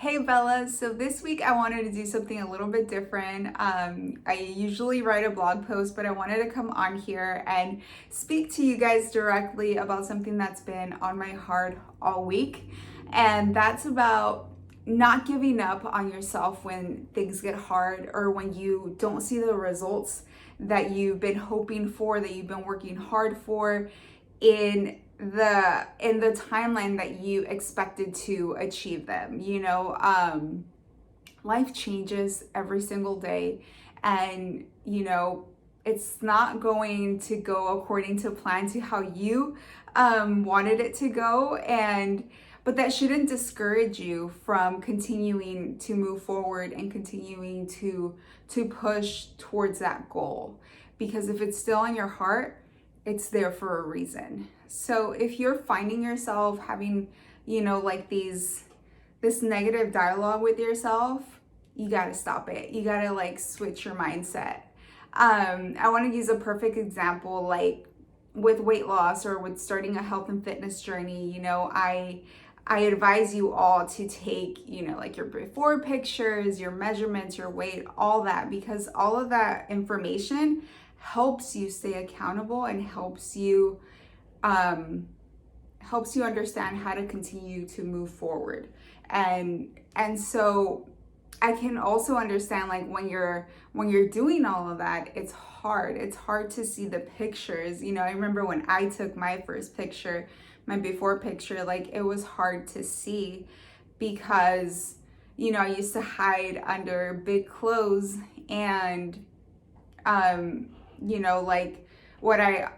Hey Bella, so this week I wanted to do something a little bit different. I usually write a blog post, but I wanted to come on here and speak to you guys directly about something that's been on my heart all week. And that's about not giving up on yourself when things get hard or when you don't see the results that you've been hoping for, that you've been working hard for in the timeline that you expected to achieve them. Life changes every single day, and it's not going to go according to plan, to how you wanted it to go. And but that shouldn't discourage you from continuing to move forward and continuing to push towards that goal, because if it's still in your heart, it's there for a reason. So if you're finding yourself having, like this negative dialogue with yourself, you got to stop it. You got to like switch your mindset. I want to use a perfect example, like with weight loss or with starting a health and fitness journey. I advise you all to take, like your before pictures, your measurements, your weight, all that, because all of that information helps you stay accountable and helps you understand how to continue to move forward. And so I can also understand, like, when you're doing all of that, it's hard to see the pictures. I remember when I took my first picture, my before picture, like, it was hard to see because I used to hide under big clothes. And like, what I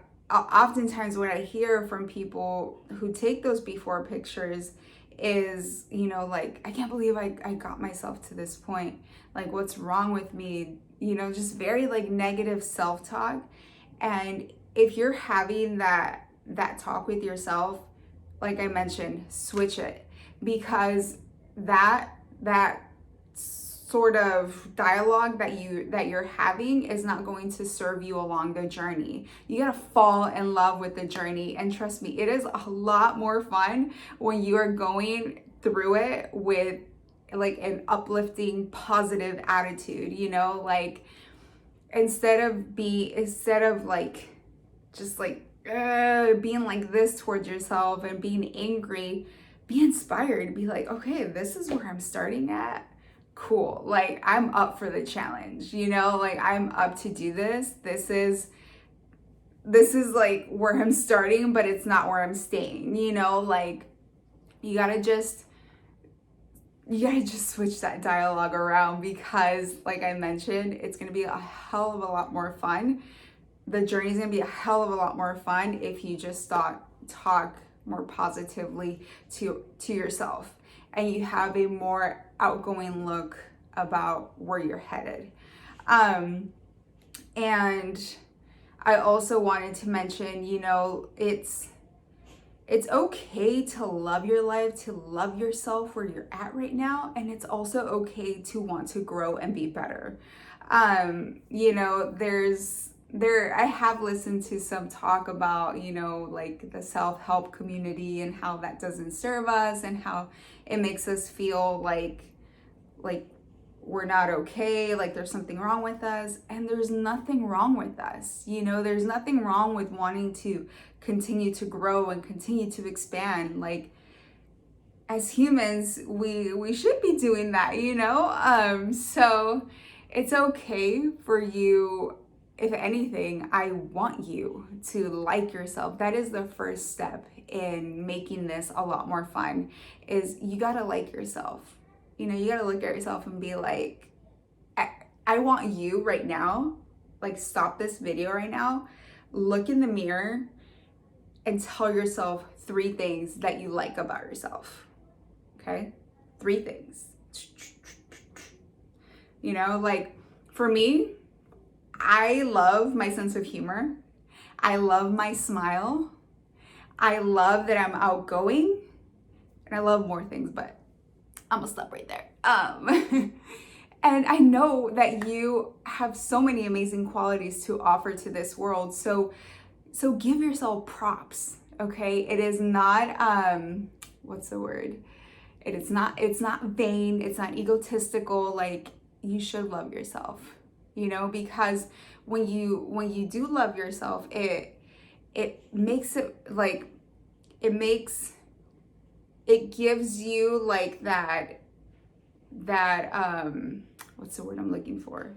hear from people who take those before pictures is, like, I can't believe I got myself to this point. Like, what's wrong with me? Just very like negative self-talk. And if you're having that talk with yourself, like I mentioned, switch it, because that sort of dialogue that you're having is not going to serve you along the journey. You got to fall in love with the journey, and trust me, it is a lot more fun when you are going through it with like an uplifting, positive attitude. Like, instead of like just like being like this towards yourself and being angry, be inspired. Be like, okay, this is where I'm starting at. Cool. Like, I'm up for the challenge, like, I'm up to do this. This is like where I'm starting, but it's not where I'm staying. Like, you gotta just switch that dialogue around, because like I mentioned, it's gonna be a hell of a lot more fun. The journey's gonna be a hell of a lot more fun if you just talk more positively to yourself, and you have a more outgoing look about where you're headed. And I also wanted to mention, it's okay to love your life, to love yourself where you're at right now, and it's also okay to want to grow and be better. I have listened to some talk about, like the self-help community and how that doesn't serve us, and how it makes us feel like we're not okay, like there's something wrong with us. And there's nothing wrong with us. There's nothing wrong with wanting to continue to grow and continue to expand. Like, as humans, we should be doing that, so it's okay for you. If anything, I want you to like yourself. That is the first step in making this a lot more fun, is you gotta like yourself. You gotta look at yourself and be like, I want you right now, like, stop this video right now, look in the mirror, and tell yourself 3 things that you like about yourself. Okay? 3 things. Like, for me, I love my sense of humor. I love my smile. I love that I'm outgoing. And I love more things, but I'm gonna stop right there. And I know that you have so many amazing qualities to offer to this world. So give yourself props, okay? It is not, what's the word? It's not vain, it's not egotistical. Like, you should love yourself, you know, because when you do love yourself, it makes it like, it gives you like that what's the word I'm looking for?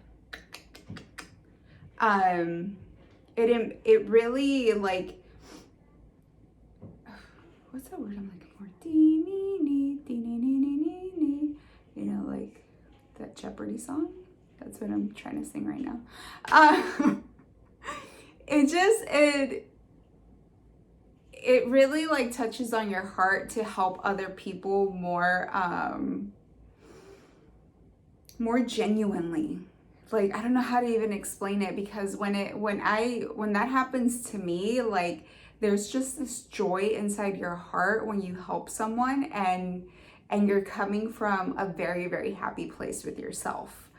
It really like, what's the word I'm looking for? You know, like that Jeopardy song. That's what I'm trying to sing right now. It really like touches on your heart to help other people more genuinely. Like, I don't know how to even explain it, because when that happens to me, like, there's just this joy inside your heart when you help someone, and you're coming from a very, very happy place with yourself.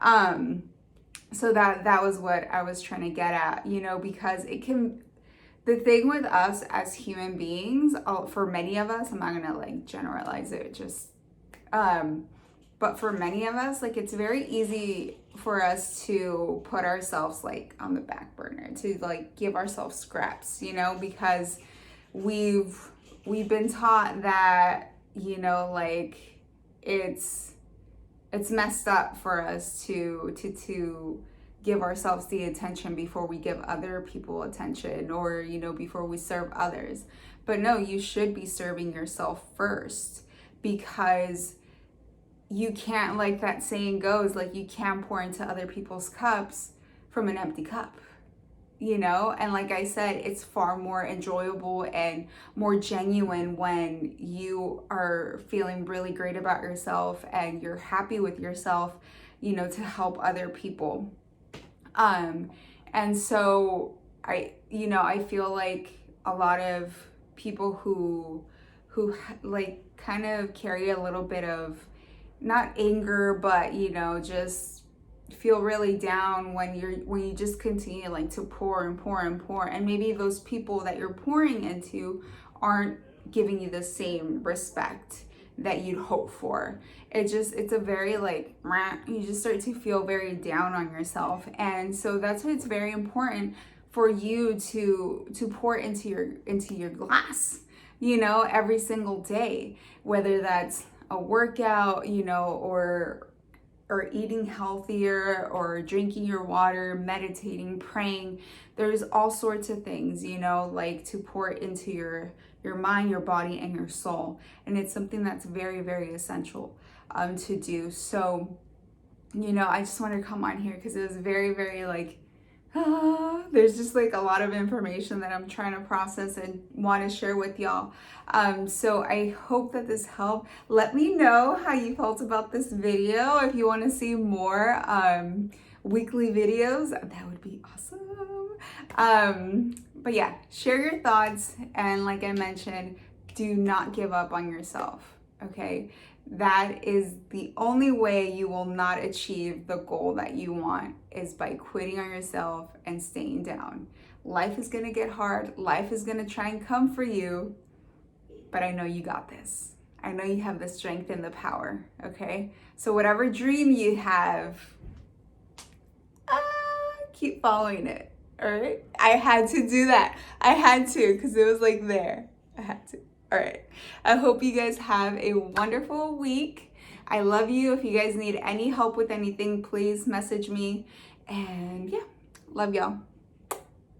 So that was what I was trying to get at, you know, because the thing with us as human beings, for many of us, I'm not gonna like generalize it, just but for many of us, like, it's very easy for us to put ourselves like on the back burner, to like give ourselves scraps, you know, because we've been taught that, you know, like, it's messed up for us to give ourselves the attention before we give other people attention, or, you know, before we serve others. But no, you should be serving yourself first, because you can't, like that saying goes, like, you can't pour into other people's cups from an empty cup, you know? And like I said, it's far more enjoyable and more genuine when you are feeling really great about yourself and you're happy with yourself, you know, to help other people. And so I feel like a lot of people who like kind of carry a little bit of, not anger, but, you know, just feel really down when you just continue like to pour and pour and pour, and maybe those people that you're pouring into aren't giving you the same respect that you'd hope for. It's a very like, you just start to feel very down on yourself. And so that's why it's very important for you to pour into your glass, you know, every single day, whether that's a workout, you know, or eating healthier, or drinking your water, meditating, praying. There's all sorts of things, you know, like, to pour into your mind, your body, and your soul. And it's something that's very, very essential to do. So, you know, I just wanted to come on here because it was very, very like, there's just like a lot of information that I'm trying to process and want to share with y'all. So I hope that this helped. Let me know how you felt about this video. If you want to see more weekly videos, that would be awesome. But yeah, share your thoughts. And like I mentioned, do not give up on yourself, okay? That is the only way you will not achieve the goal that you want, is by quitting on yourself and staying down. Life is going to get hard. Life is going to try and come for you. But I know you got this. I know you have the strength and the power, okay? So whatever dream you have, keep following it, all right? I had to do that. I had to, because it was like there. I had to. All right. I hope you guys have a wonderful week. I love you. If you guys need any help with anything, please message me. And yeah, love y'all.